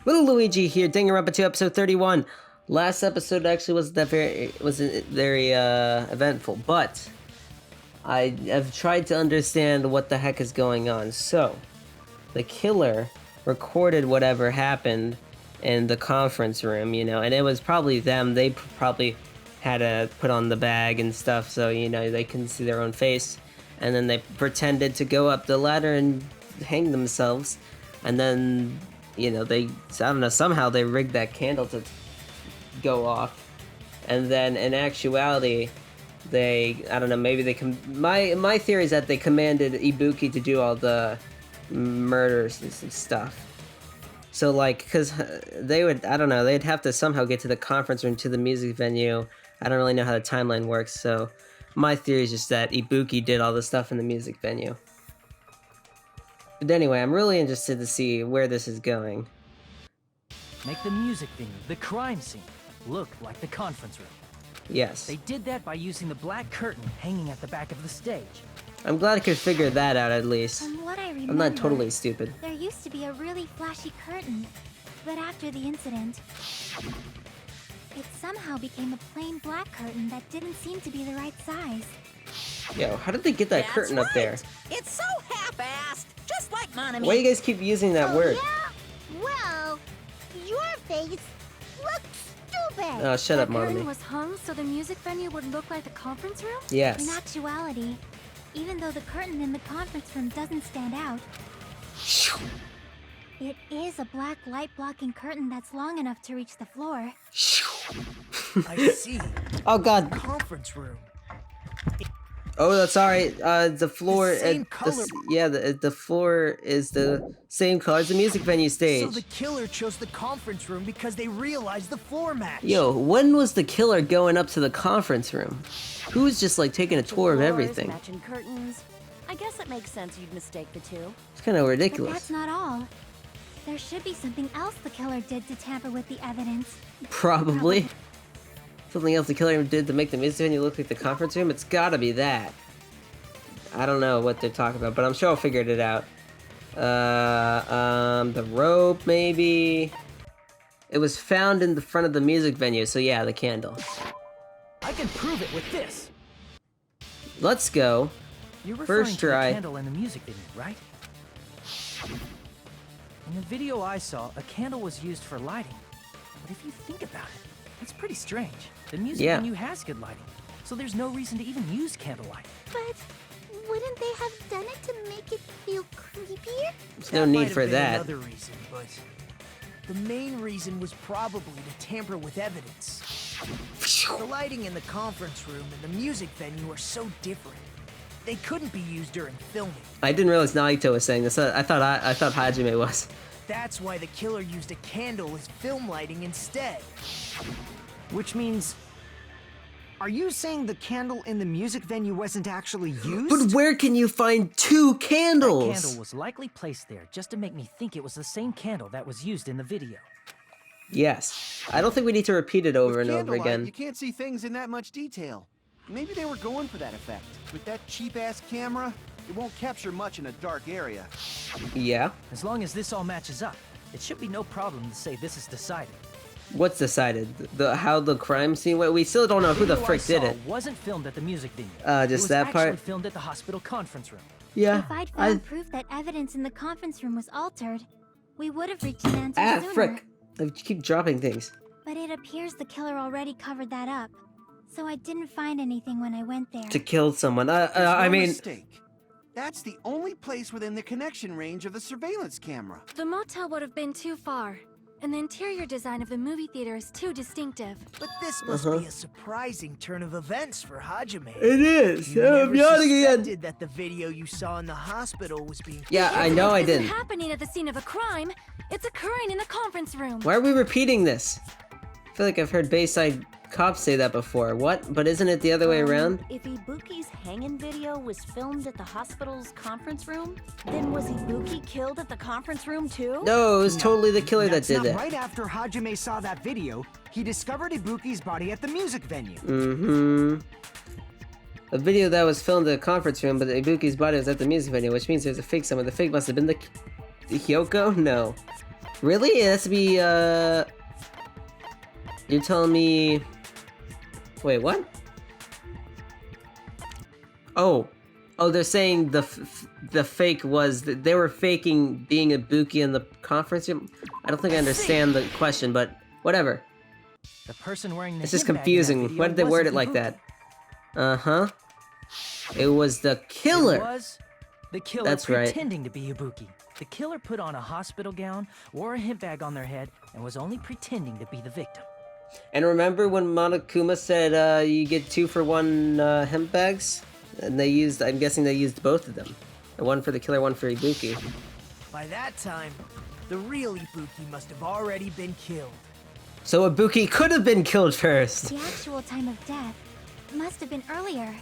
Little Luigi here, Danganronpa 2, episode 31. Last episode actually wasn't very eventful, but I have tried to understand what the heck is going on. So, the killer recorded whatever happened in the conference room, you know, and it was probably them. They probably had to put on the bag and stuff so, you know, they couldn't see their own face. And then they pretended to go up the ladder and hang themselves. And then, you know, I don't know, somehow they rigged that candle to go off. And then in actuality, I don't know, maybe my theory is that they commanded Ibuki to do all the murders and stuff. So, like, because they would, I don't know, they'd have to somehow get to the conference room, to the music venue. I don't really know how the timeline works, so my theory is just that Ibuki did all the stuff in the music venue. But anyway, I'm really interested to see where this is going. Make the music venue, the crime scene, look like the conference room. Yes. They did that by using the black curtain hanging at the back of the stage. I'm glad I could figure that out at least. From what I remember, I'm not totally stupid. There used to be a really flashy curtain, but after the incident, it somehow became a plain black curtain that didn't seem to be the right size. Yo, how did they get that curtain up there? It's so half-assed, just like Monami. Why do you guys keep using that word? Yeah? Well, your face looks stupid. Oh, shut up, The curtain Mommy. was hung so the music venue would look like the conference room? Yes. In actuality, even though the curtain in the conference room doesn't stand out, it is a black light-blocking curtain that's long enough to reach the floor. I see. Oh god. Conference room. Oh, that's alright. The floor. The same color. The floor is the same color as the music venue stage. So the killer chose the conference room because they realized the floor match. Yo, when was the killer going up to the conference room? Who's just like taking a tour of everything? Matching curtains. I guess it makes sense you'd mistake the two. It's kind of But ridiculous. that's not all. There should be something else the killer did to tamper with the evidence. Probably. Something else the killer did to make the music venue look like the conference room? It's gotta be that. I don't know what they're talking about, but I'm sure I'll figure it out. The rope, maybe? It was found in the front of the music venue, so yeah, the candle. I can prove it with this. Let's go. You're referring First to try. the candle in the music video, right? In the video I saw, a candle was used for lighting. But if you think about it, it's pretty strange. The music venue has good lighting, so there's no reason to even use candlelight. But wouldn't they have done it to make it feel creepier? There's no need for that. Another reason, but the main reason was probably to tamper with evidence. The lighting in the conference room and the music venue are so different. They couldn't be used during filming. I didn't realize Nagito was saying this. I thought Hajime was. That's why the killer used a candle as film lighting instead. Which means... Are you saying the candle in the music venue wasn't actually used? But where can you find two candles? That candle was likely placed there just to make me think it was the same candle that was used in the video. Yes. I don't think we need to repeat it over and over again. You can't see things in that much detail. Maybe they were going for that effect. With that cheap-ass camera, it won't capture much in a dark area. Yeah? As long as this all matches up, it should be no problem to say this is decided. What's decided? How the crime scene went? We still don't know who the frick did it. Wasn't filmed at the music venue. Just it that was part? actually filmed at the hospital conference room. Yeah. If I'd found proof that evidence in the conference room was altered, we would have reached an answer sooner. Frick. I keep dropping things. But it appears the killer already covered that up, so I didn't find anything when I went there. To kill someone. There's I no mean... mistake. That's the only place within the connection range of the surveillance camera. The motel would have been too far, and the interior design of the movie theater is too distinctive. But this must be a surprising turn of events for Hajime. It is! You I'm never yawning again! suspected that the video you saw in the hospital was being... Yeah, I know I This didn't. isn't happening at the scene of a crime. It's occurring in the conference room. Why are we repeating this? I feel like I've heard Bayside cops say that before. What? But isn't it the other way around? If Ibuki's hanging video was filmed at the hospital's conference room, then was Ibuki killed at the conference room too? No, it was totally the killer that That's did not that. right after Hajime saw that video, he discovered Ibuki's body at the music venue. Mm-hmm. A video that was filmed at a conference room, but Ibuki's body was at the music venue, which means there's a fake somewhere. The fake must have been the Hyoko? No. Really? It has to be, You're telling me... Wait, what? Oh, they're saying the fake was that they were faking being Ibuki in the conference room. I don't think I understand the question, but whatever. The person wearing the It's just hip bag in that confusing. video Why did they word it wasn't like Ibuki. that? It was the killer. It was the killer That's right. pretending to be Ibuki. The killer put on a hospital gown, wore a hip bag on their head, and was only pretending to be the victim. And remember when Monokuma said you get 2 for 1 hemp bags? And they used, I'm guessing they used both of them. The one for the killer, one for Ibuki. By that time, the real Ibuki must have already been killed. So Ibuki could have been killed first. The actual time of death must have been earlier.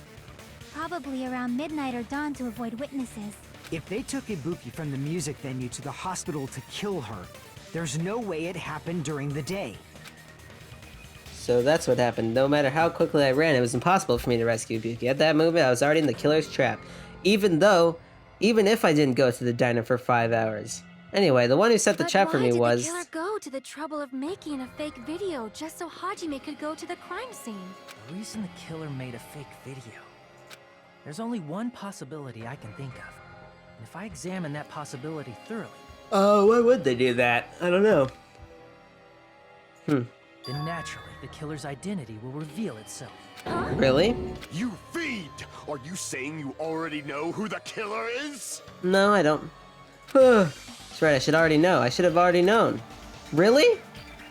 Probably around midnight or dawn to avoid witnesses. If they took Ibuki from the music venue to the hospital to kill her, there's no way it happened during the day. So that's what happened. No matter how quickly I ran, it was impossible for me to rescue Ibuki. At that moment, I was already in the killer's trap. Even if I didn't go to the diner for 5 hours. Anyway, the one who set the trap for me was... Why did the killer go to the trouble of making a fake video just so Hajime could go to the crime scene? The reason the killer made a fake video. There's only one possibility I can think of. And if I examine that possibility thoroughly... why would they do that? I don't know. Then naturally, the killer's identity will reveal itself. Really? You fiend! Are you saying you already know who the killer is? No, I don't. That's right, I should already know. I should have already known. Really?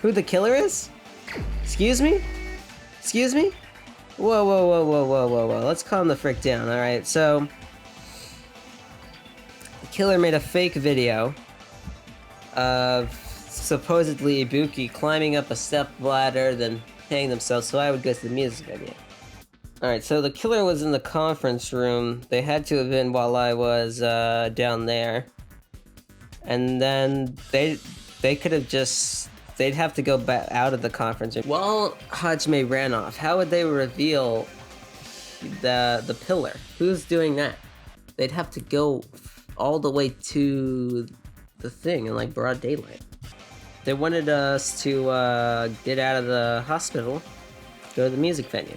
Who the killer is? Excuse me? Excuse me? Whoa, whoa, whoa, whoa, whoa, whoa, whoa. Let's calm the frick down, alright? So... the killer made a fake video of supposedly Ibuki climbing up a step ladder, then hanging themselves, so I would go to the music video. Alright, so the killer was in the conference room. They had to have been while I was down there. And then they could have just... they'd have to go back out of the conference room. While Hajime ran off, how would they reveal the pillar? Who's doing that? They'd have to go all the way to the thing in like broad daylight. They wanted us to get out of the hospital, go to the music venue.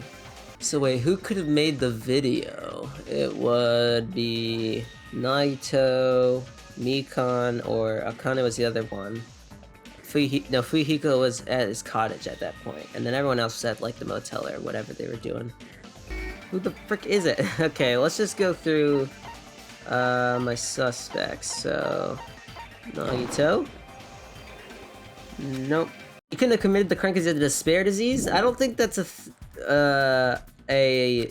So wait, who could have made the video? It would be Nagito, Mikan, or Akane was the other one. Fujihiko was at his cottage at that point, and then everyone else was at like the motel or whatever they were doing. Who the frick is it? Okay, let's just go through my suspects. So, Nagito? Nope. You couldn't have committed the crime because of the despair disease? I don't think that's a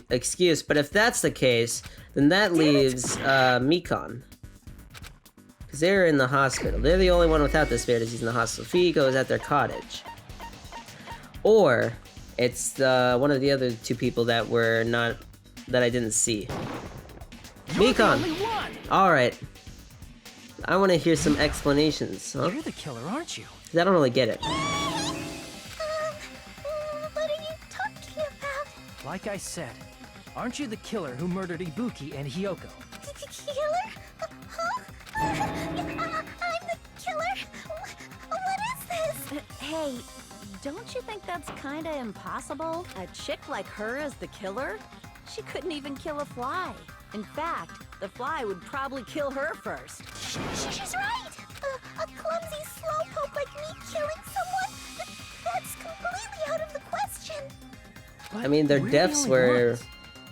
excuse, but if that's the case, then that leaves Mikan. Because they're in the hospital. They're the only one without despair disease in the hospital. Fujihiko is at their cottage. Or it's one of the other 2 people that I didn't see. Mikan! Alright. I want to hear some explanations, huh? You're the killer, aren't you? 'Cause I don't really get it. What are you talking about? Like I said, aren't you the killer who murdered Ibuki and Hyoko? Killer? Huh? I'm the killer? What is this? Hey, don't you think that's kinda impossible? A chick like her as the killer? She couldn't even kill a fly. In fact, the fly would probably kill her first. She's right! A clumsy slowpoke like me killing someone? That's completely out of the question! I mean, their We're the deaths only were, ones.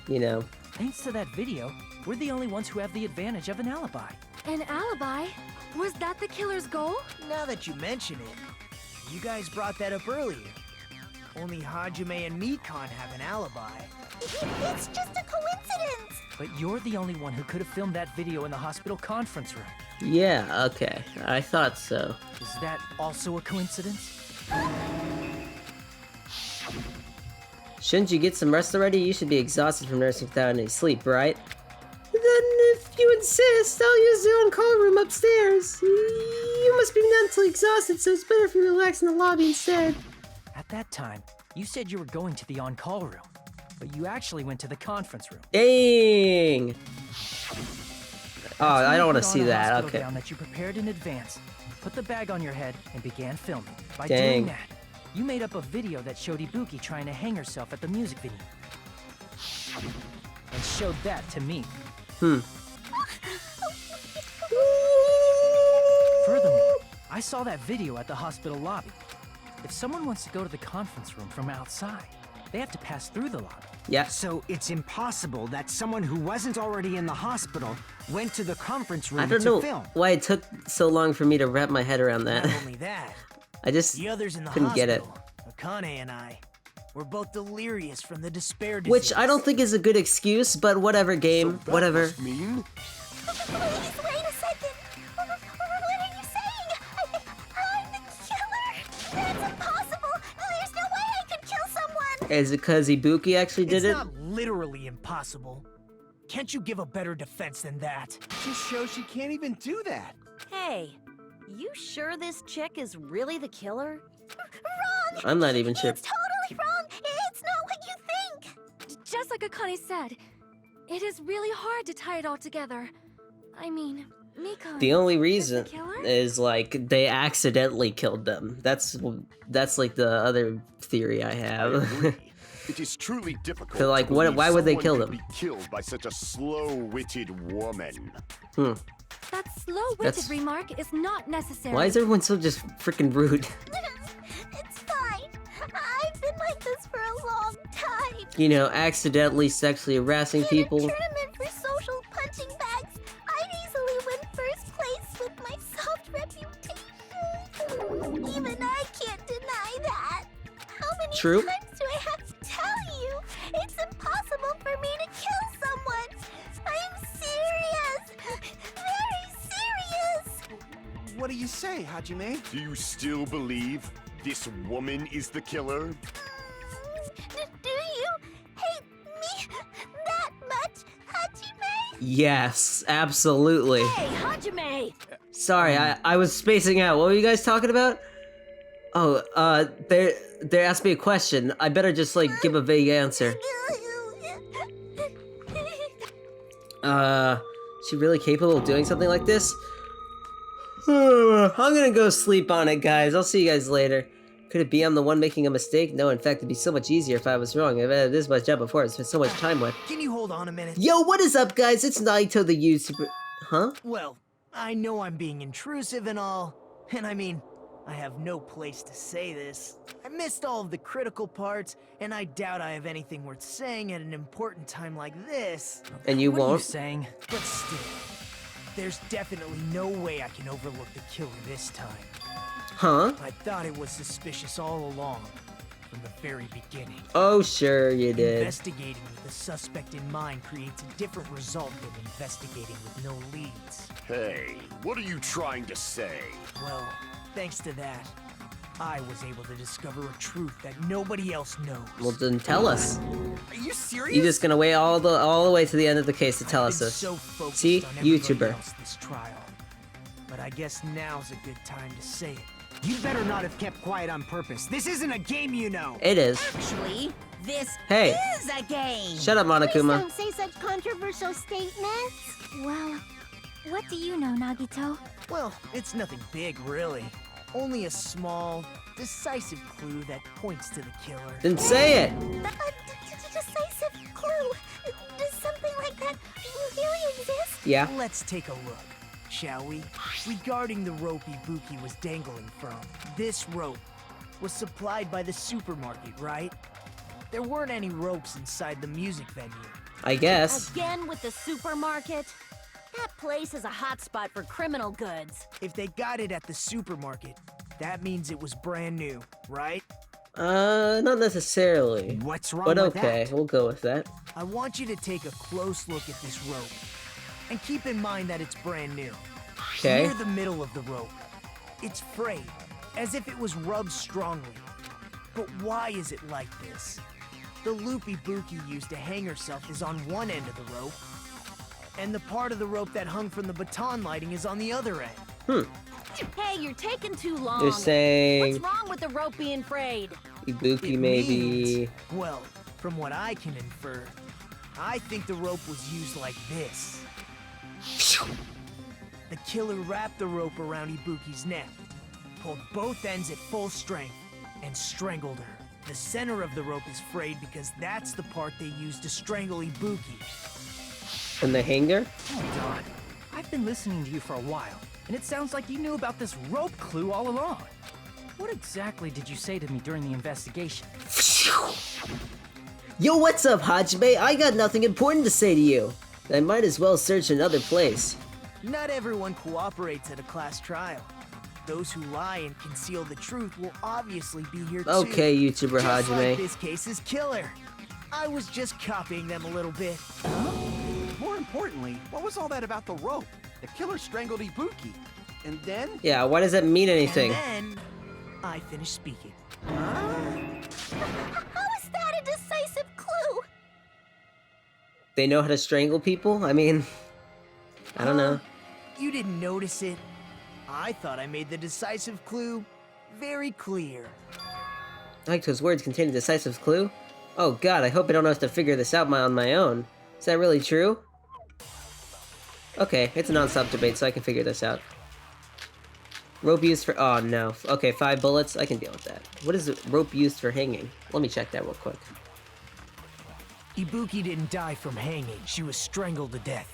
you know... Thanks to that video, we're the only ones who have the advantage of an alibi. An alibi? Was that the killer's goal? Now that you mention it, you guys brought that up earlier. Only Hajime and Mikan have an alibi. It's just a coincidence! But you're the only one who could have filmed that video in the hospital conference room. Yeah, okay. I thought so. Is that also a coincidence? Shouldn't you get some rest already? You should be exhausted from nursing without any sleep, right? Then if you insist, I'll use the on-call room upstairs. You must be mentally exhausted, so it's better if you relax in the lobby instead. At that time, you said you were going to the on-call room, but you actually went to the conference room. Dang! Oh, I don't want to Put on see a that. hospital Okay. gown that you prepared in advance. put the bag on your head and began filming. By Dang. doing that, you made up a video that showed Ibuki trying to hang herself at the music video. And showed that to me. Furthermore, I saw that video at the hospital lobby. If someone wants to go to the conference room from outside, they have to pass through the lobby. Yeah. So it's impossible that someone who wasn't already in the hospital went to the conference room I don't to know film. why it took so long for me to wrap my head around that. Not only that, I just the others in the couldn't get it. hospital, Akane and I, were both delirious from the despair disease. Which I don't think is a good excuse, but whatever, game. That Whatever. must mean Please, wait a second. What are you saying? I'm the killer? That's impossible. There's no way I could kill someone. Is it because Ibuki actually did It's it? not literally impossible. Can't you give a better defense than that? Just shows she can't even do that. Hey, you sure this chick is really the killer? Wrong. I'm not even sure. It's totally wrong. It's not what you think. Just like Akane said, it is really hard to tie it all together. I mean, Mikan. The only reason is the killer? is like they accidentally killed them. That's like the other theory I I have. agree. It is truly difficult. So, like, to what- believe why would they someone kill could them? Be killed by such a slow-witted woman. That slow-witted That's- remark is not necessary. Why is everyone so just freaking rude? It's fine. I've been like this for a long time. You know, accidentally sexually harassing In people. a tournament for social punching bags, I'd easily win first place with my soft reputation. Even I can't deny that. How many True. times do I have to tell you? It's impossible for me to kill someone. I'm serious. Very serious. What do you say, Hajime? Do you still believe this woman is the killer? Do you hate me that much, Hajime? Yes, absolutely. Hey, Hajime! Sorry, I was spacing out. What were you guys talking about? Oh, they asked me a question. I better just like give a vague answer. She really capable of doing something like this? I'm gonna go sleep on it, guys. I'll see you guys later. Could it be I'm the one making a mistake? No, in fact, it'd be so much easier if I was wrong. I've edited this much out before. It's been so much time with. Can you hold on a minute? Yo, what is up, guys? It's Nagito the YouTuber. Huh? Well, I know I'm being intrusive and all, and I mean, I have no place to say this. I missed all of the critical parts, and I doubt I have anything worth saying at an important time like this. And you What are you won't? saying? But still, there's definitely no way I can overlook the killer this time. Huh? I thought it was suspicious all along, from the very beginning. Oh, sure you did. Investigating with a suspect in mind creates a different result than investigating with no leads. Hey, what are you trying to say? Well, thanks to that, I was able to discover a truth that nobody else knows. Well, then tell us. Are you serious? You're just gonna wait all the way to the end of the case to tell us I've been this. so focused See? on everybody YouTuber. else this trial. But I guess now's a good time to say it. You better not have kept quiet on purpose. This isn't a game, you know. It is. Actually, this Hey. is a game! Shut up, Monokuma. Don't say such controversial statements. Well, what do you know, Nagito? Well, it's nothing big, really. Only a small, decisive clue that points to the killer. Then say it. Decisive clue. Does something like that really exist? Yeah. Let's take a look, shall we? Regarding the rope Ibuki was dangling from, this rope was supplied by the supermarket, right? There weren't any ropes inside the music venue. I guess. Again with the supermarket? That place is a hotspot for criminal goods. If they got it at the supermarket, that means it was brand new, right? Not necessarily. What's wrong But with okay, that? we'll go with that. I want you to take a close look at this rope. And keep in mind that it's brand new. Okay. Near the middle of the rope, it's frayed, as if it was rubbed strongly. But why is it like this? The loop Ibuki used to hang herself is on one end of the rope, and the part of the rope that hung from the baton lighting is on the other end. Hey, you're taking too long. You're saying What's wrong with the rope being frayed? Ibuki It maybe. means- well, from what I can infer, I think the rope was used like this. The killer wrapped the rope around Ibuki's neck, pulled both ends at full strength, and strangled her. The center of the rope is frayed because that's the part they used to strangle Ibuki. And the hanger? Hold on. I've been listening to you for a while, and it sounds like you knew about this rope clue all along. What exactly did you say to me during the investigation? Yo, what's up, Hajime? I got nothing important to say to you. I might as well search another place. Not everyone cooperates at a class trial. Those who lie and conceal the truth will obviously be here too. Okay, YouTuber Just Hajime. like this case's killer. I was just copying them a little bit. More importantly, what was all that about the rope? The killer strangled Ibuki. And then? Yeah, why does that mean anything? And then, I finished speaking. How is that a decisive clue? They know how to strangle people? I mean, I don't know. You didn't notice it. I thought I made the decisive clue very clear. Nagito's words contain a decisive clue? Oh god, I hope I don't have to figure this out on my own. Is that really true? Okay, it's a non-stop debate, so I can figure this out. Rope used for... oh no. Okay, 5 bullets, I can deal with that. What is the rope used for hanging? Let me check that real quick. Ibuki didn't die from hanging. She was strangled to death.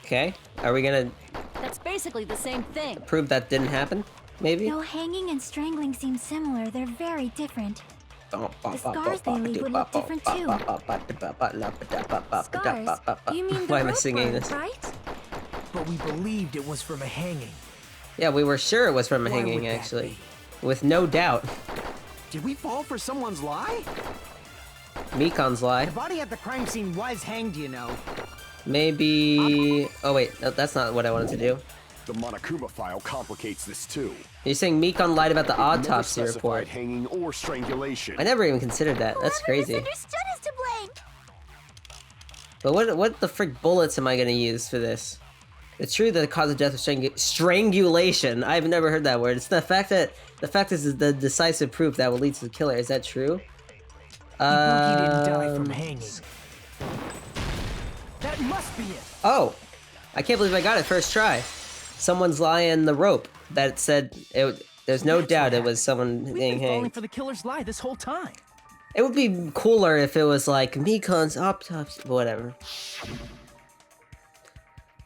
Okay, are we gonna That's basically the same thing. prove that didn't happen? Maybe? Though hanging and strangling seem similar, they're very different. The scars they leave would look different too. Scars? You mean the Why am I rope singing burn, this? right? But we believed it was from a hanging. Yeah, we were sure it was from a Why hanging, would that actually. be? With no doubt. Did we fall for someone's lie? Mikan's lie. The body at the crime scene was hanged, you know. Maybe... oh wait, no, that's not what I wanted to do. The Monokuma file complicates this too. You're saying Mikan lied about the Never autopsy specified report. hanging or strangulation. I never even considered that. That's Whoever crazy. misunderstood is to blame. But what the frick bullets am I gonna use for this? It's true that the cause of death was strangulation. I've never heard that word. It's the fact is the decisive proof that will lead to the killer. Is that true? Ibuki didn't die from hanging. That must be it! Oh! I can't believe I got it first try. Someone's lying the rope that said it. There's no doubt it was someone We've being been falling hanged. for the killer's lie this whole time. It would be cooler if it was like Mikan's autopsy, whatever.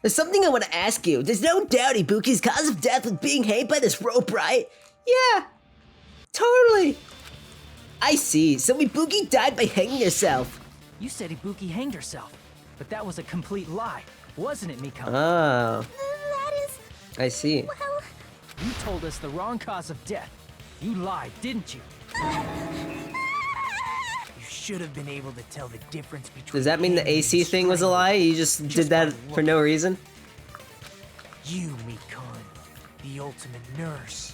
There's something I want to ask you. There's no doubt Ibuki's cause of death was being hanged by this rope, right? Yeah, totally. I see. So Ibuki died by hanging herself. You said Ibuki hanged herself, but that was a complete lie, wasn't it, Mikan? Oh, That is, I see. well, You told us the wrong cause of death. You lied, didn't you? You should have been able to tell the difference between. Does that mean the hanging AC and thing was a lie? You just did that for no reason? You, Mikan, the ultimate nurse.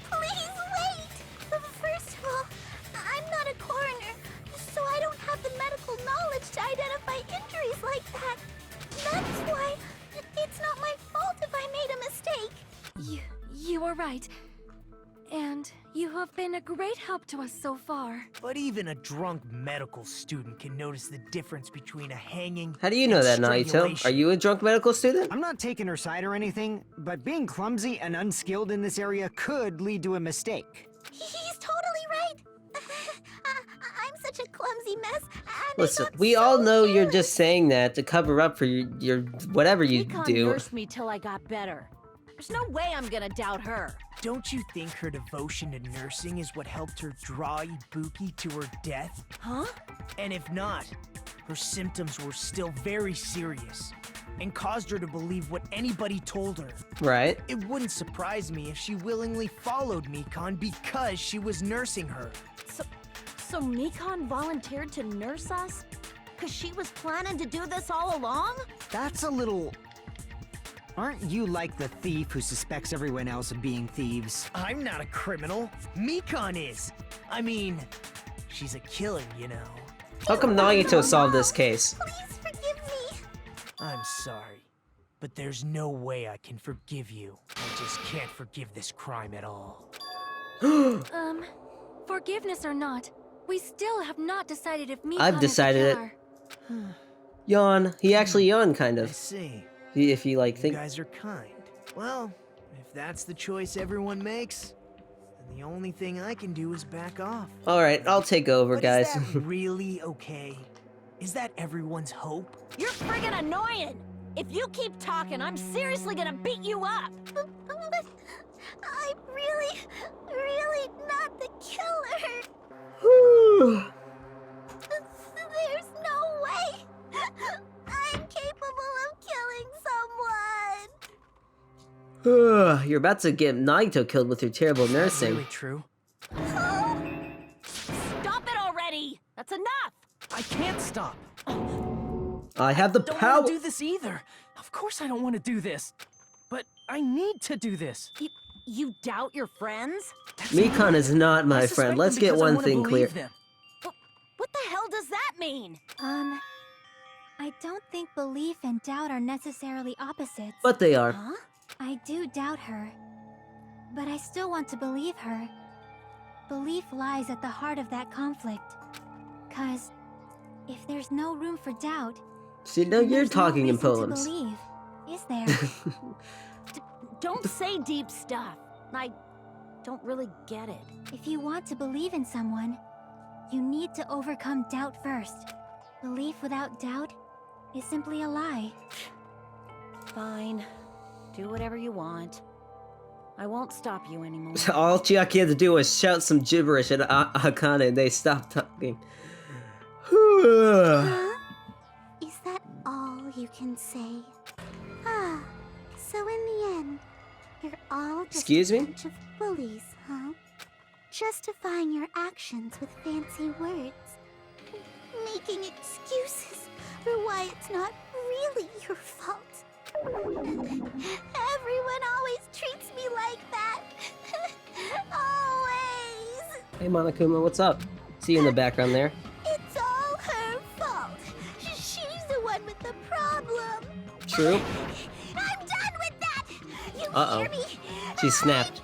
please wait. First of all, I'm not a coroner, so I don't have the medical knowledge to identify injuries like that. That's why it's not my fault if I made a mistake. You are right. And you have been a great help to us so far. But even a drunk medical student can notice the difference between a hanging. How do you know that, and Nagito? Are strangulation. you a drunk medical student? I'm not taking her side or anything, but being clumsy and unskilled in this area could lead to a mistake. He's totally right. I'm such a clumsy mess. And I Listen, got we so all know you're careless. just saying that to cover up for your whatever you Mikan do. nursed me till I got better. There's no way I'm gonna doubt her. Don't you think her devotion to nursing is what helped her draw Ibuki to her death? Huh? And if not, her symptoms were still very serious and caused her to believe what anybody told her. Right? It wouldn't surprise me if she willingly followed Mikan because she was nursing her. So Mikan volunteered to nurse us? Cause she was planning to do this all along? That's a little... Aren't you like the thief who suspects everyone else of being thieves? I'm not a criminal. Mikan is. I mean, she's a killer, you know. How come Nagito solved this case? Please forgive me. I'm sorry, but there's no way I can forgive you. I just can't forgive this crime at all. Forgiveness or not, we still have not decided if Mikan I've decided is it. the killer. Yawn. He actually yawned, kind I of. see. If you like You think. guys are kind. Well, if that's the choice everyone makes, then the only thing I can do is back off. All right, I'll take over, But guys. is that really okay? Is that everyone's hope? You're friggin' annoying! If you keep talking, I'm seriously gonna beat you up! But I'm really not the killer. There's no way I'm capable of killing someone. You're about to get Nagito killed with your terrible Is that nursing. really true? Stop it already! That's enough! I can't stop. I have the Don't power. want to do this either. Of course I don't want to do this. But I need to do this. You doubt your friends? Mikan is not I my suspect friend. them Let's get because I one wanna thing clear. believe them. What the hell does that mean? I don't think belief and doubt are necessarily opposites. But they are. Huh? I do doubt her, but I still want to believe her. Belief lies at the heart of that conflict. 'Cause if there's no room for doubt, See, now then you're there's talking no in reason poems. to believe, is there? Don't say deep stuff. I don't really get it. If you want to believe in someone, you need to overcome doubt first. Belief without doubt is simply a lie. Fine. Do whatever you want. I won't stop you anymore. All Chiaki had to do was shout some gibberish at Akane and they stopped talking. Huh? Is that all you can say? Ah, so in the end, you're all just Excuse me? a bunch of bullies, huh? Justifying your actions with fancy words. Making excuses for why it's not really your fault. Everyone always treats me like that. Always. Hey Monokuma, what's up? See you in the background there. It's all her fault. She's the one with the problem. True. I'm done with that. You Uh-oh. hear me? She snapped.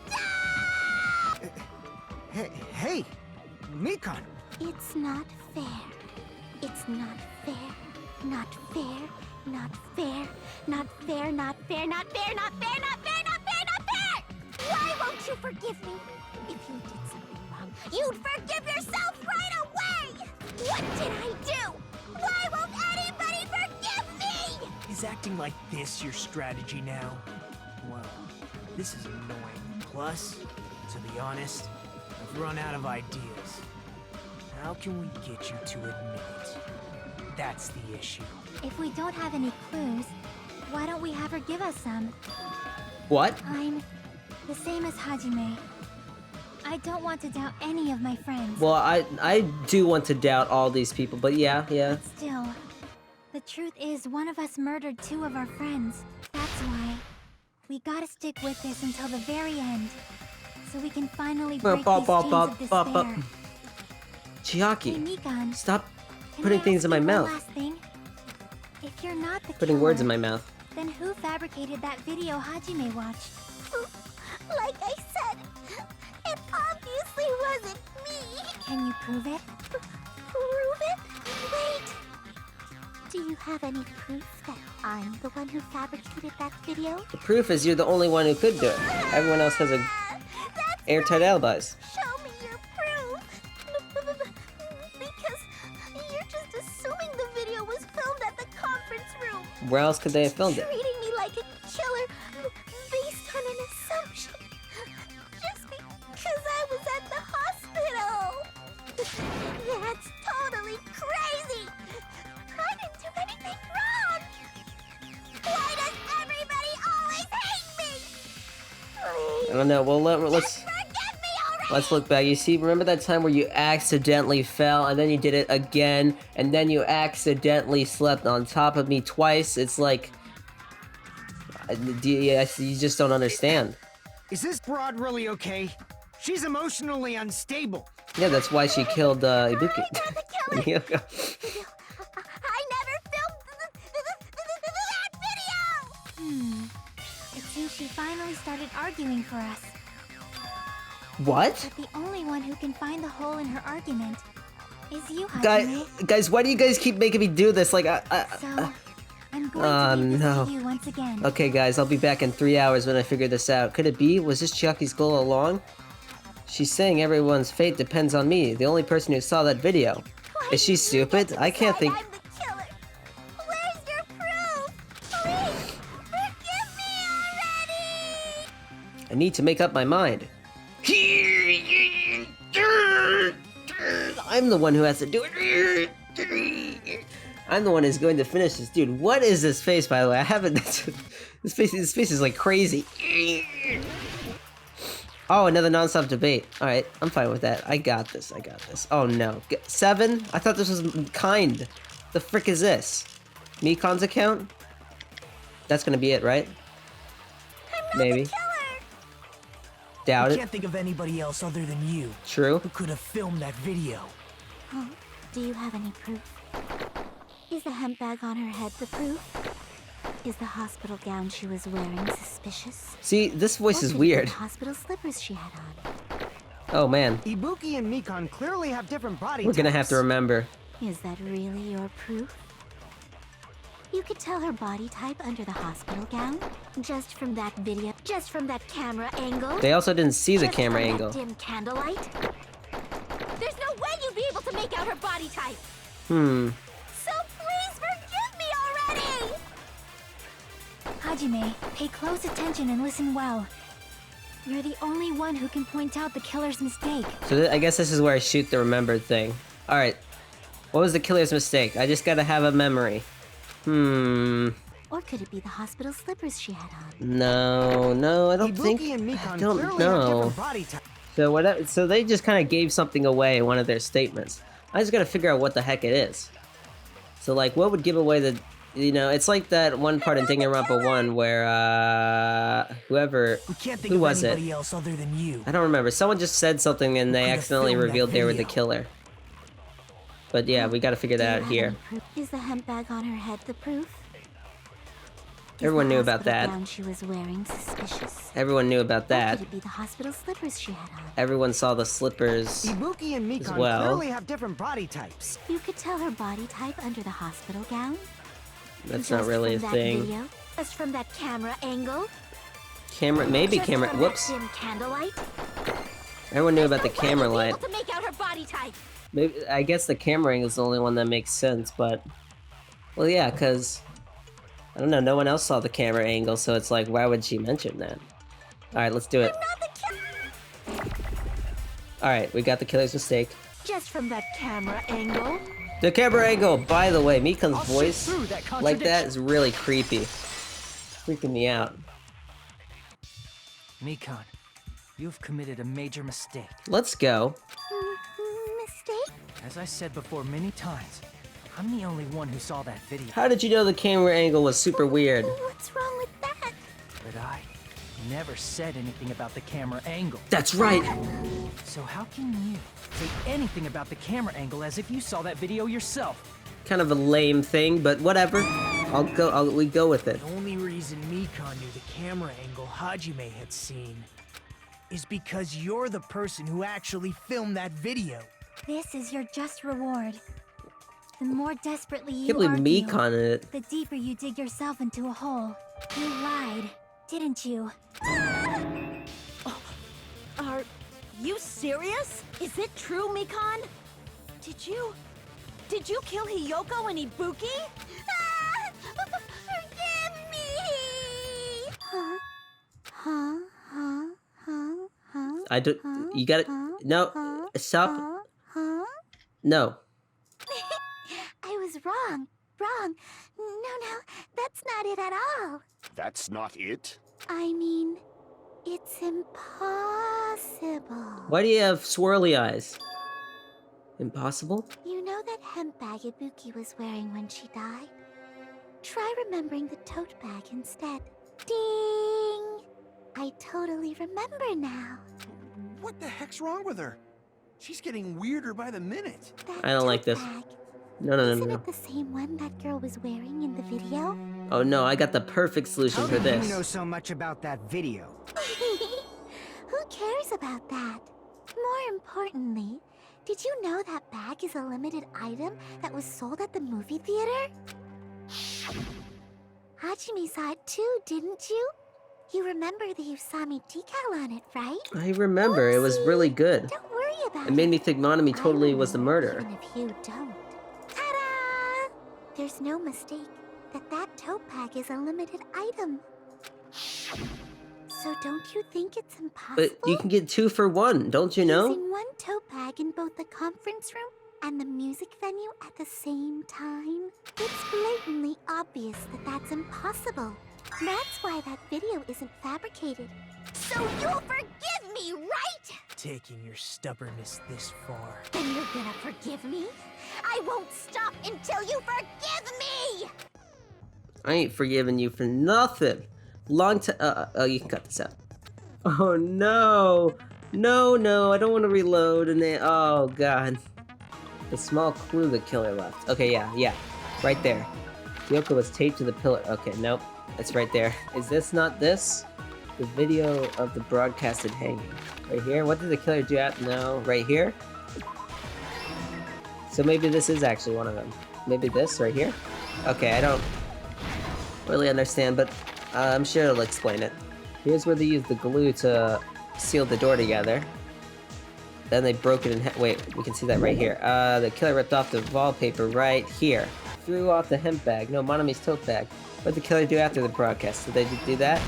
Hey, Mikan. It's not fair. It's not fair. Not fair. Not fair. Not fair. Not fair. Not fair. Not fair. Not fair. Not fair. Not fair. Why won't you forgive me? If you did something wrong, you'd forgive yourself right away. What did I do? Why won't anybody forgive me? Is acting like this your strategy now? Well, this is annoying. Plus, to be honest, I've run out of ideas. How can we get you to admit it? That's the issue. If we don't have any clues, why don't we have her give us some? What? I'm the same as Hajime. I don't want to doubt any of my friends. Well, I do want to doubt all these people, but yeah. Still, the truth is one of us murdered two of our friends. That's why we gotta stick with this until the very end, so we can finally break these chains of despair. Hey, Chiaki, Mikan, stop can putting I things in ask my you one mouth. last thing? If you're not the Putting killer, words in my mouth. then who fabricated that video Hajime watched? Like I said, it obviously wasn't me. Can you prove it? Prove it? Wait. Do you have any proof that I'm the one who fabricated that video? The proof is you're the only one who could do it. Everyone else has a That's airtight right. alibis. Show me your proof. Because you're just assuming the video was filmed at the conference room. Where else could they have filmed it? Treating me like a killer based on an assumption. Just because I was at the hospital. That's totally crazy. I didn't do anything wrong. Why does everybody always hate me? Please, I don't know. Well, let's forgive me already. let's look back. You see, remember that time where you accidentally fell and then you did it again and then you accidentally slept on top of me twice? It's like, you just don't understand. Is this broad really okay? She's emotionally unstable. Yeah, that's why she killed Ibuki. I'm not the killer. Yoko. I never filmed that video! It seems she finally started arguing for us. What? But the only one who can find the hole in her argument is you, Hajime. Guys, why do you guys keep making me do this? Like, So, I'm going to give no. this to you once again. Okay, guys, I'll be back in 3 hours when I figure this out. Could it be? Was this Chiaki's goal all along? She's saying everyone's fate depends on me, the only person who saw that video. Why Is she did you get stupid? to I can't decide think. I'm the killer? Where's your proof? Please, forgive me already! I need to make up my mind. I'm the one who has to do it. I'm the one who's going to finish this. Dude, what is this face, by the way? I haven't... This face is like crazy. Oh, another non-stop debate. Alright, I'm fine with that. I got this. Oh no. 7? I thought this was kind. The frick is this? Mikan's account? That's gonna be it, right? Maybe. Doubt I it. can't think of anybody else other than you True. who could have filmed that video. Huh? Do you have any proof? Is the hemp bag on her head the proof? Is the hospital gown she was wearing suspicious? See, this voice Or is could it be weird. the hospital slippers she had on. Oh man. Ibuki and Mikan clearly have different body We're gonna have to types. remember. Is that really your proof? You could tell her body type under the hospital gown? Just from that video? Just from that camera angle? They also didn't see the Just camera from angle. that dim candlelight? There's no way you'd be able to make out her body type. So please forgive me already! Hajime, pay close attention and listen well. You're the only one who can point out the killer's mistake. So I guess this is where I shoot the remembered thing. Alright. What was the killer's mistake? I just gotta have a memory. Or could it be the hospital slippers she had on? No, I don't Ibuki think... and I Mikan don't clearly have know. different body types. So whatever. So they just kind of gave something away in one of their statements. I just gotta figure out what the heck it is. So like, what would give away the... You know, it's like that one part in Danganronpa 1 where, whoever... We can't think Who of was it? anybody else other than you. I don't remember. Someone just said something and they could've accidentally filmed that revealed they were the video. killer. But yeah, we gotta figure Do you that out have here. any proof? Is the hemp bag on her head the proof? Is Everyone the knew about hospital that. gown she was wearing suspicious? Everyone knew about Or that. could it be the hospital slippers she had on? Everyone saw the slippers. Ibuki and Mikan well. clearly have different body types. You could tell her body type under the hospital gown? That's Just not really a from that thing. Video? Just from that camera angle? Camera, maybe Just camera. from Whoops. that dim candlelight? Everyone knew about the No way camera you'd be light. able to make out her body type. Maybe I guess the camera angle is the only one that makes sense, but well, yeah, because I don't know. No one else saw the camera angle, so it's like, why would she mention that? All right, let's do it. All right, we got the killer's mistake. Just from that camera angle? The camera angle. By the way, Mikan's I'll see voice through that like that contradiction. is really creepy. Freaking me out. Mikan, you've committed a major mistake. Let's go. Mistake? As I said before many times, I'm the only one who saw that video. How did you know the camera angle was super weird? What's wrong with that? But I never said anything about the camera angle. That's right. So how can you say anything about the camera angle as if you saw that video yourself? Kind of a lame thing, but whatever. We go with it. The only reason Mikan knew the camera angle Hajime had seen is because you're the person who actually filmed that video. This is your just reward. The more desperately you Can't believe argue, Mikan in it. the deeper you dig yourself into a hole. You lied, didn't you? Are you serious? Is it true, Mikan? Did you kill Hiyoko and Ibuki? Forgive me! Huh? I do. You got it. No. Stop. No. I was wrong. No, that's not it at all. That's not it? I mean, it's impossible. Why do you have swirly eyes? Impossible? You know that hemp bag Ibuki was wearing when she died? Try remembering the tote bag instead. Ding! I totally remember now. What the heck's wrong with her? She's getting weirder by the minute. That I don't like tote this. bag. No. Isn't it the same one that girl was wearing in the video? Oh no, I got the perfect solution How for did this. you know so much about that video? Who cares about that? More importantly, did you know that bag is a limited item that was sold at the movie theater? Hajime saw it too, didn't you? You remember the Usami decal on it, right? I remember. It was really good. Don't worry about it. It made me think Monami totally was the murderer. Even if you don't. Ta-da! There's no mistake that tote bag is a limited item. So don't you think it's impossible? But you can get 2 for 1, don't you know? Using one tote bag in both the conference room and the music venue at the same time? It's blatantly obvious that that's impossible. That's why that video isn't fabricated. So you'll forgive me, right? Taking your stubbornness this far. Then you're gonna forgive me? I won't stop until you forgive me! I ain't forgiving you for nothing. Long time. Oh, you can cut this out. Oh no, no! I don't want to reload. And then, oh god, the small clue the killer left. Okay, yeah, right there. Yoko was taped to the pillar. Okay, nope, it's right there. Is this not this? The video of the broadcasted hanging. Right here. What did the killer do at? No, right here. So maybe this is actually one of them. Maybe this right here. Okay, I don't really understand, but I'm sure it'll explain it. Here's where they used the glue to seal the door together. Then they broke it in wait, we can see that right here. The killer ripped off the wallpaper right here. Threw off the hemp bag. No, Monami's tote bag. What did the killer do after the broadcast? Did they do that?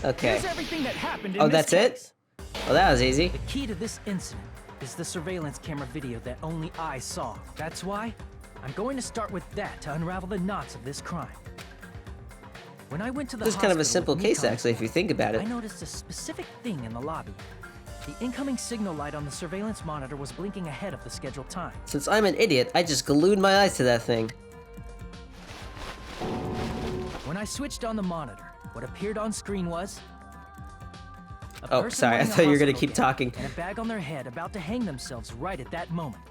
Okay. Here's everything that happened in Oh, this that's case. it? Oh, that was easy. The key to this incident is the surveillance camera video that only I saw. That's why I'm going to start with that to unravel the knots of this crime. When I went to the This is kind of a hospital simple with case, Mikan, actually, if you think about it. I noticed a specific thing in the lobby. The incoming signal light on the surveillance monitor was blinking ahead of the scheduled time. Since I'm an idiot, I just glued my eyes to that thing. When I switched on the monitor, what appeared on screen was a Oh, person sorry, I wearing a thought you were gonna hospital keep gown talking. and a bag on their head about to hang themselves right at that moment.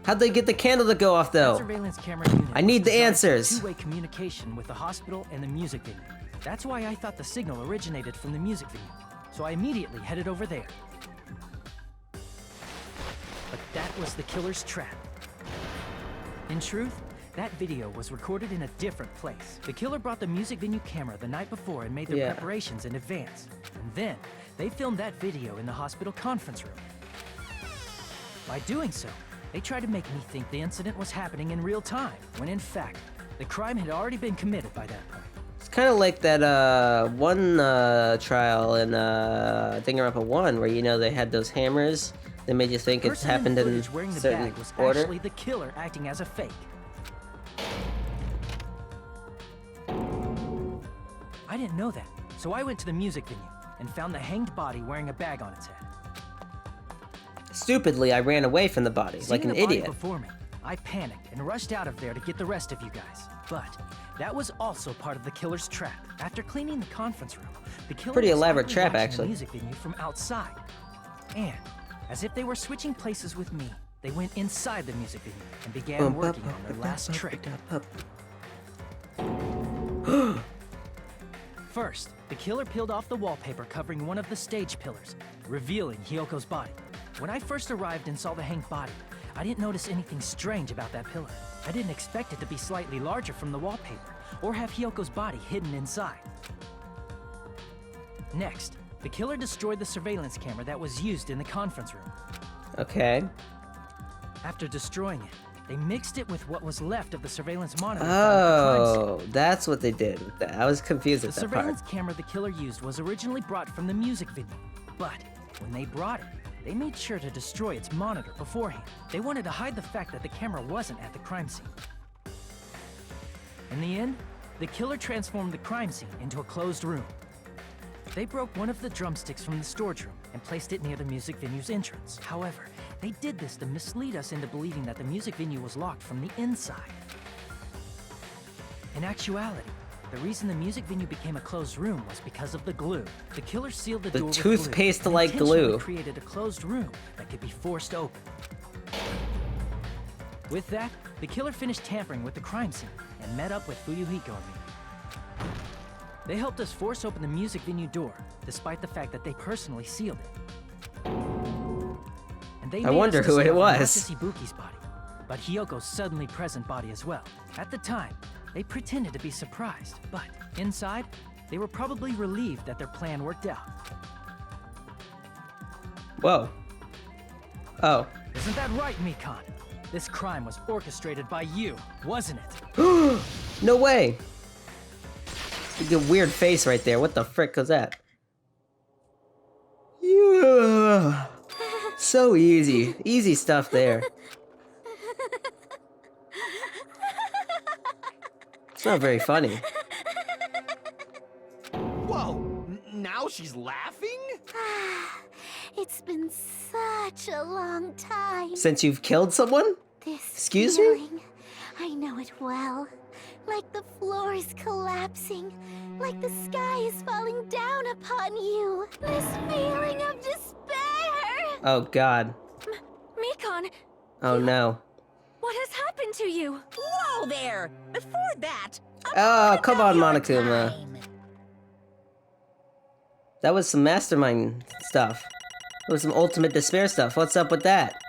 How'd they get the candle to go off, That though? surveillance camera unit I need was the designed for answers. Two-way communication with the hospital and the music venue. That's why I thought the signal originated from the music venue. So I immediately headed over there. But that was the killer's trap. In truth, that video was recorded in a different place. The killer brought the music venue camera the night before and made their Yeah. preparations in advance. And then, they filmed that video in the hospital conference room. By doing so, they tried to make me think the incident was happening in real time, when in fact, the crime had already been committed by that point. It's kind of like that one trial in Danganronpa 1 where, you know, they had those hammers. They made you think it Person happened in the in footage wearing the certain bag was order. actually the killer acting as a fake. I didn't know that, so I went to the music venue and found the hanged body wearing a bag on its head. Stupidly, I ran away from the body, like Seeing an the body idiot. before me, I panicked and rushed out of there to get the rest of you guys. But that was also part of the killer's trap. After cleaning the conference room, the killer Pretty was elaborate likely trap, watching actually. the music venue from outside. And as if they were switching places with me, they went inside the music venue and began working on their last trick. First, the killer peeled off the wallpaper covering one of the stage pillars, revealing Hyoko's body. When I first arrived and saw the hanged body, I didn't notice anything strange about that pillar. I didn't expect it to be slightly larger from the wallpaper, or have Hyoko's body hidden inside. Next, the killer destroyed the surveillance camera that was used in the conference room. Okay. After destroying it, they mixed it with what was left of the surveillance monitor found at the crime scene. Oh, that's what they did with that. I was confused The at that part. surveillance camera the killer used was originally brought from the music venue, but when they brought it, they made sure to destroy its monitor beforehand. They wanted to hide the fact that the camera wasn't at the crime scene. In the end, the killer transformed the crime scene into a closed room. They broke one of the drumsticks from the storage room and placed it near the music venue's entrance. However, they did this to mislead us into believing that the music venue was locked from the inside. In actuality, the reason the music venue became a closed room was because of the glue. The killer sealed the door with glue toothpaste-like and intentionally glue. created a closed room that could be forced open. With that, the killer finished tampering with the crime scene and met up with Fuyuhiko and me. They helped us force open the music venue door, despite the fact that they personally sealed it. And they I made wonder us who it discover not was. just Ibuki's body, but Hyoko's suddenly present body as well. At the time, They pretended to be surprised, but inside, they were probably relieved that their plan worked out. Whoa. Oh. Isn't that right, Mikan? This crime was orchestrated by you, wasn't it? No way. You get a weird face right there. What the frick was that? Yeah. So easy. Easy stuff there. It's not very funny. Whoa! Now she's laughing? It's been such a long time. Since you've killed someone? This Excuse me? feeling, I know it well. Like the floor is collapsing. Like the sky is falling down upon you. This feeling of despair. Oh god. Mikan, Oh no. what has happened to you? Whoa there! Before that, Oh, come on, Monokuma. That was some mastermind stuff. That was some ultimate despair stuff. What's up with that?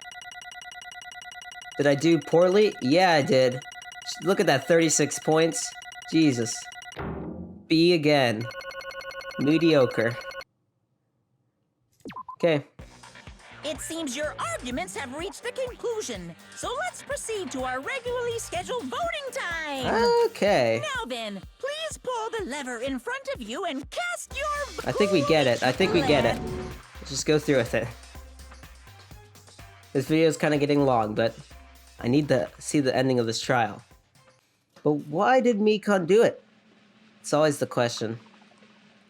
Did I do poorly? Yeah, I did. Look at that, 36 points. Jesus. B again. Mediocre. Okay. It seems your arguments have reached a conclusion, so let's proceed to our regularly scheduled voting time. Okay. Now then, please pull the lever in front of you and cast your I think we get it. I think we get it. ballot. Let's just go through with it. This video is kind of getting long, but I need to see the ending of this trial. But why did Mikan do it? It's always the question.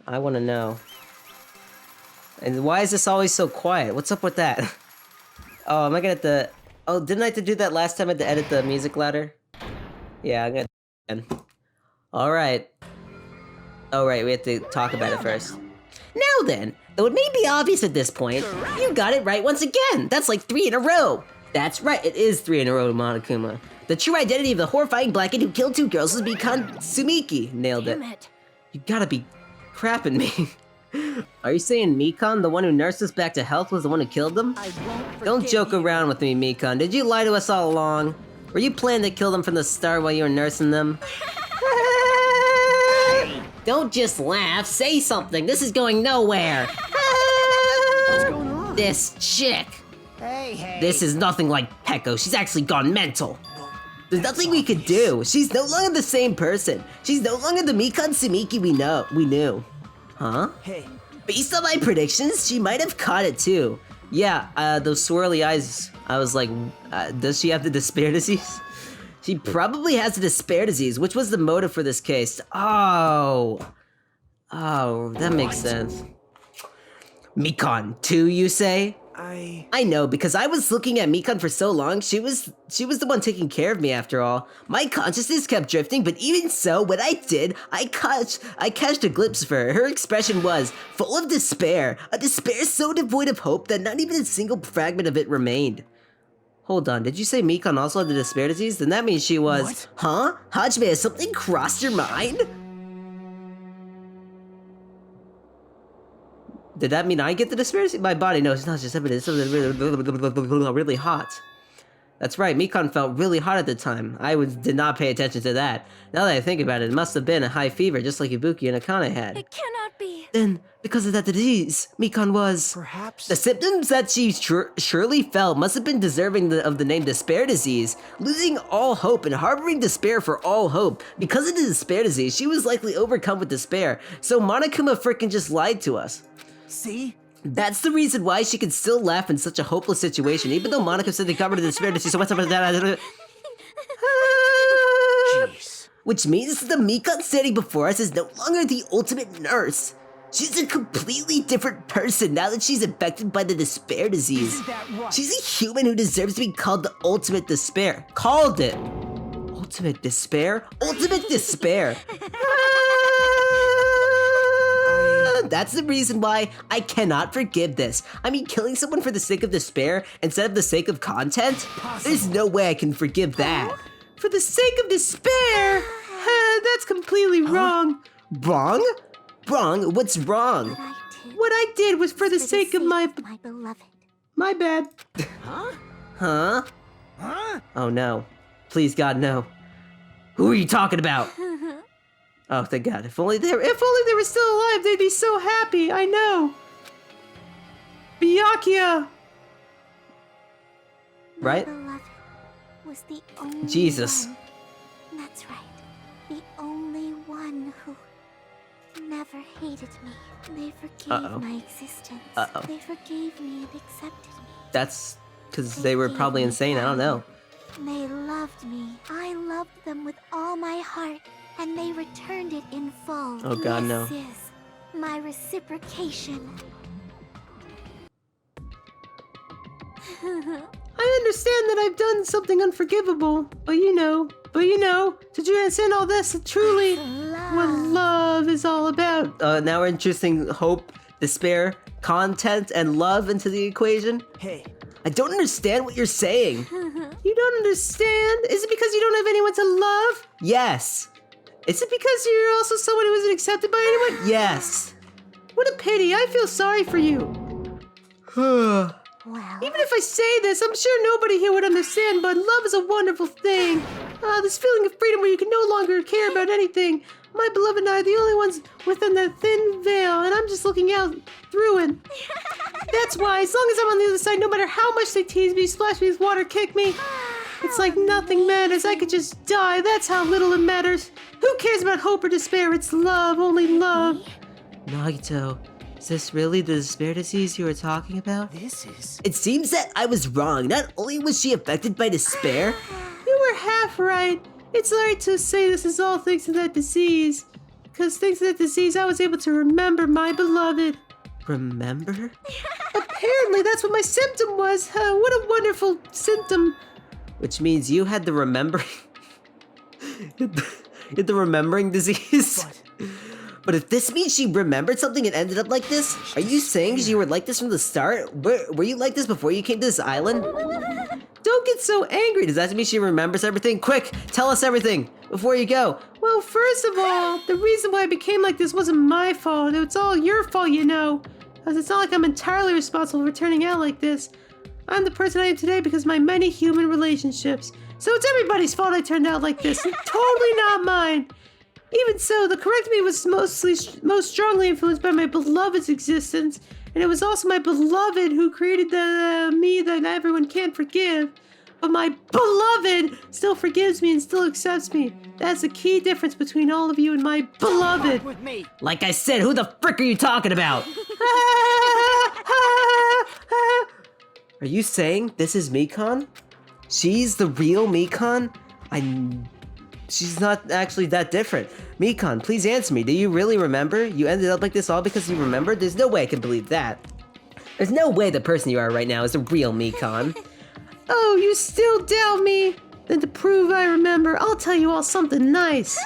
I want to know. And why is this always so quiet? What's up with that? Oh, am I gonna have to... Oh, didn't I have to do that last time I had to edit the music ladder? Yeah, I'm gonna... again. Alright. Oh, right, we have to talk about it first. Now then, though it may be obvious at this point, you got it right once again. That's like 3 in a row. That's right, it is 3 in a row, Monokuma. The true identity of the horrifying black kid who killed 2 girls was Mikan Tsumiki. Nailed it. Damn it. You gotta be crapping me. Are you saying Mikan, the one who nursed us back to health, was the one who killed them? I won't Don't forgive joke you. around with me, Mikan. Did you lie to us all along? Were you planning to kill them from the start while you were nursing them? Don't just laugh. Say something. This is going nowhere. What's going on? This chick. Hey. This is nothing like Peko. She's actually gone mental. There's nothing we could do. She's no longer the same person. She's no longer the Mikan Tsumiki we knew. Huh? Hey, Based on my predictions, she might have caught it too. Yeah, those swirly eyes. I was like, does she have the despair disease? She probably has the despair disease, which was the motive for this case. Oh, that makes sense. Mikan, too, you say? I know, because I was looking at Mikan for so long, she was the one taking care of me after all. My consciousness kept drifting, but even so, what I did, I catched a glimpse of her. Her expression was full of despair, a despair so devoid of hope that not even a single fragment of it remained. Hold on, did you say Mikan also had the despair disease? Then that means she was... What? Huh? Hajime, has something crossed your mind? Did that mean I get the despair disease? My body knows it's not just evidence. It's really hot. That's right, Mikan felt really hot at the time. Did not pay attention to that. Now that I think about it, it must have been a high fever, just like Ibuki and Akane had. It cannot be. Then, because of that disease, Mikan was... perhaps. The symptoms that she surely felt must have been deserving of the name despair disease. Losing all hope and harboring despair for all hope. Because of the despair disease, she was likely overcome with despair. So Monokuma frickin' just lied to us. See? That's the reason why she could still laugh in such a hopeless situation, even though Monica said they covered the despair disease. So what's up with that? Jeez. Which means the Mikan standing before us is no longer the ultimate nurse. She's a completely different person now that she's infected by the despair disease. Isn't that right? She's a human who deserves to be called the ultimate despair. Called it. Ultimate despair? Ultimate despair. That's the reason why I cannot forgive this. I mean, killing someone for the sake of despair instead of the sake of content? There's no way I can forgive that. For the sake of despair? That's completely wrong. Wrong? Wrong? What's wrong? What I did was for the sake of my beloved. My bad. Huh? Huh? Oh no. Please God, no. Who are you talking about? Oh, thank God. If only they were still alive, they'd be so happy. I know. Byakuya. Right? My beloved was the only Jesus. one. That's right. The only one who never hated me. They forgave my existence. They forgave me and accepted me. That's because they were probably insane. I don't know. They loved me. I loved them with all my heart, and they returned it in full. Oh God, no. This is my reciprocation. I understand that I've done something unforgivable, but you know, to transcend all this, truly, what love is all about. Now we're introducing hope, despair, content, and love into the equation. Hey, I don't understand what you're saying. You don't understand? Is it because you don't have anyone to love? Yes. Is it because you're also someone who isn't accepted by anyone? Yes. What a pity. I feel sorry for you. Well, Even if I say this, I'm sure nobody here would understand, but love is a wonderful thing. This feeling of freedom where you can no longer care about anything. My beloved and I are the only ones within that thin veil, and I'm just looking out through it. That's why, as long as I'm on the other side, no matter how much they tease me, splash me with water, kick me, it's like nothing matters. I could just die. That's how little it matters. Who cares about hope or despair? It's love, only love. Nagito, is this really the despair disease you were talking about? this is... It seems that I was wrong. Not only was she affected by despair, you were half right. It's right to say this is all thanks to that disease. Because thanks to that disease, I was able to remember my beloved. Remember? Apparently, that's what my symptom was. What a wonderful symptom. Which means you had the remembering... you had the remembering disease. But if this means she remembered something and ended up like this, are you saying you were like this from the start? Were you like this before you came to this island? Don't get so angry. Does that mean she remembers everything? Quick, tell us everything before you go. Well, first of all, the reason why I became like this wasn't my fault. It's all your fault, you know. Because it's not like I'm entirely responsible for turning out like this. I'm the person I am today because of my many human relationships. So it's everybody's fault I turned out like this, and totally not mine. Even so, the correct me was most strongly influenced by my beloved's existence, and it was also my beloved who created the me that everyone can't forgive. But my beloved still forgives me and still accepts me. That's the key difference between all of you and my beloved. with me. Like I said, who the frick are you talking about? Are you saying this is Mikan? She's the real Mikan? She's not actually that different. Mikan, please answer me. Do you really remember? You ended up like this all because you remembered? There's no way I can believe that. There's no way the person you are right now is the real Mikan. Oh, you still doubt me? Then to prove I remember, I'll tell you all something nice.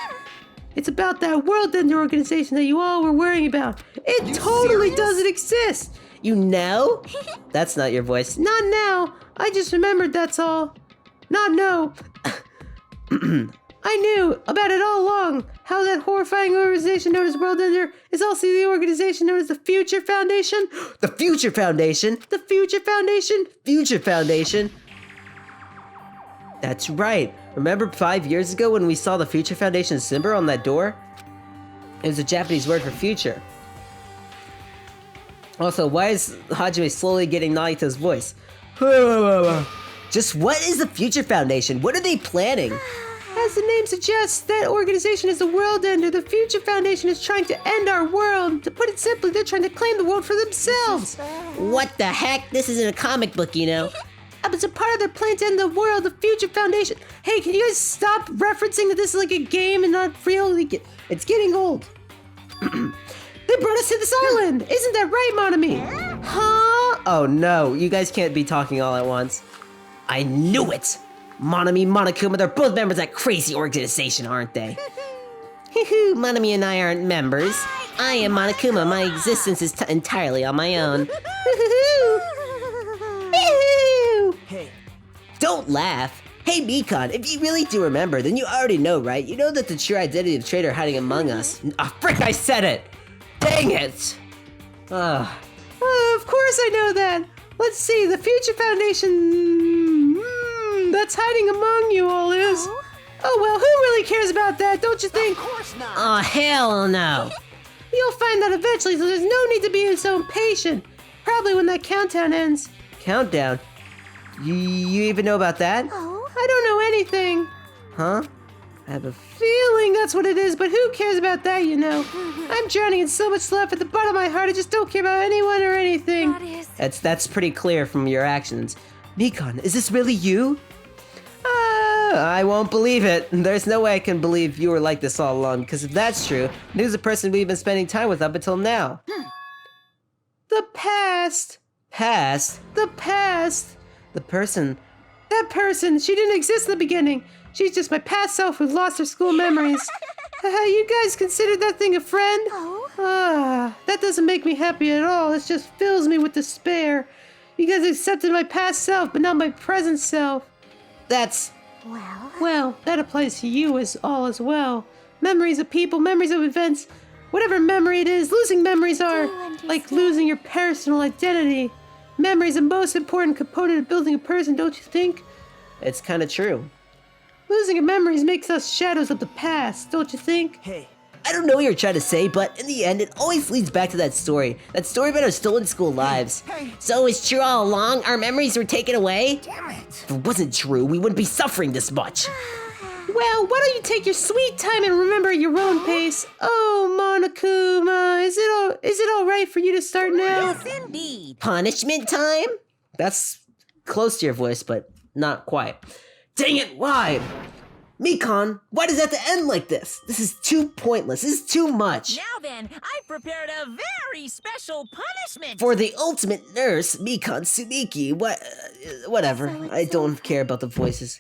It's about that World Ender organization that you all were worrying about. It totally doesn't exist. You know? That's not your voice. Not now. I just remembered, that's all. Not no. I knew about it all along. How that horrifying organization known as World Ender is also the organization known as the Future Foundation. The Future Foundation? The Future Foundation? Future Foundation? That's right. Remember 5 years ago when we saw the Future Foundation symbol on that door? It was a Japanese word for future. Also, why is Hajime slowly getting Nagito's voice? Just what is the Future Foundation? What are they planning? As the name suggests, that organization is the World Ender. The Future Foundation is trying to end our world. To put it simply, they're trying to claim the world for themselves. What the heck? This isn't a comic book, you know. It's a part of their plan to end the world, the Future Foundation. Hey, can you guys stop referencing that this is like a game and not real? It's getting old. They brought us to this island. Isn't that right, Monami? Huh? Oh no, you guys can't be talking all at once. I knew it. Monami, Monokuma, they're both members of that crazy organization, aren't they? Hoo-hoo, Monami and I aren't members. I am Monokuma. My existence is entirely on my own. Hey. Don't laugh. Hey, Mikan, if you really do remember, then you already know, right? You know that the true identity of Traitor hiding among us. Ah, frick, I said it! Dang it! Of course I know that. Let's see, the Future Foundation... that's hiding among you all is... Oh well, who really cares about that, don't you think? Of course not. Oh, hell no. You'll find out eventually, so there's no need to be so impatient. Probably when that countdown ends. Countdown? You even know about that? Oh? I don't know anything. Huh? I have a feeling that's what it is, but who cares about that, you know? I'm drowning in so much love at the bottom of my heart, I just don't care about anyone or anything. That is... That's pretty clear from your actions. Mikan, is this really you? I won't believe it. There's no way I can believe you were like this all along, because if that's true, who's the person we've been spending time with up until now? The past. Past? The past. The person. That person, she didn't exist in the beginning. She's just my past self who lost her school memories. You guys consider that thing a friend? Oh? That doesn't make me happy at all. It just fills me with despair. You guys accepted my past self, but not my present self. That's... Well, that applies to you as well. Memories of people, memories of events, whatever memory it is, losing memories are like losing your personal identity. Memory is the most important component of building a person, don't you think? It's kind of true. Losing your memories makes us shadows of the past, don't you think? Hey, I don't know what you're trying to say, but in the end, it always leads back to that story. That story about our stolen school lives. So it's true all along? Our memories were taken away? damn it. If it wasn't true, we wouldn't be suffering this much. Well, why don't you take your sweet time and remember at your own pace? Oh, Monokuma, is it all right for you to start now? Yes, indeed. Punishment time? That's close to your voice, but not quite. Dang it, why? Mikan, why does it have to end like this? This is too pointless. This is too much. Now then, I've prepared a very special punishment. For the ultimate nurse, Mikan Tsumiki, whatever. I don't care about the voices.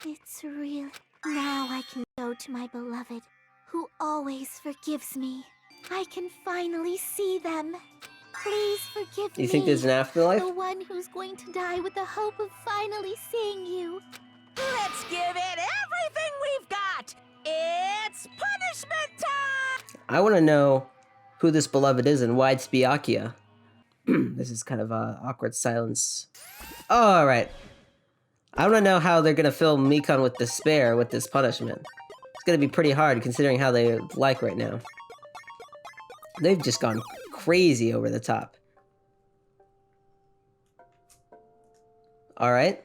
It's real. Now I can go to my beloved, who always forgives me. I can finally see them. Please forgive me. You think there's an afterlife? The one who's going to die with the hope of finally seeing you. Let's give it everything we've got. It's punishment time. I want to know who this beloved is and why it's Byakuya. This is kind of awkward silence. All right. I want to know how they're going to fill Mikan with despair with this punishment. It's going to be pretty hard considering how they like right now. They've just gone crazy over the top. All right.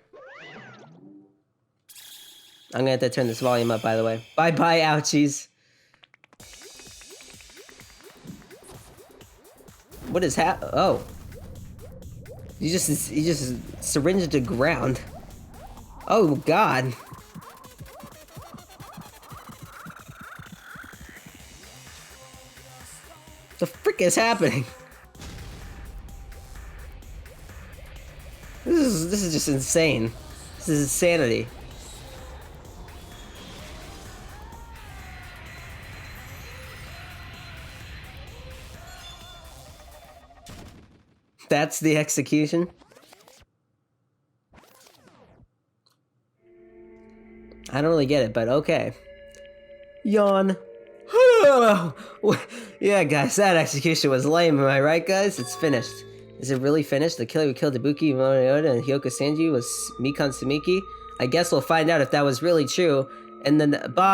I'm going to have to turn this volume up, by the way. Bye-bye, ouchies. What is oh. You just syringed to ground. Oh, God. The frick is happening? This is just insane. This is insanity. That's the execution? I don't really get it, but okay. Yawn. Yeah, guys, that execution was lame, am I right, guys? It's finished. Is it really finished? The killer who killed Ibuki, Monoyoda, and Hyoko Sanji was Mikan Tsumiki? I guess we'll find out if that was really true. And then, bye!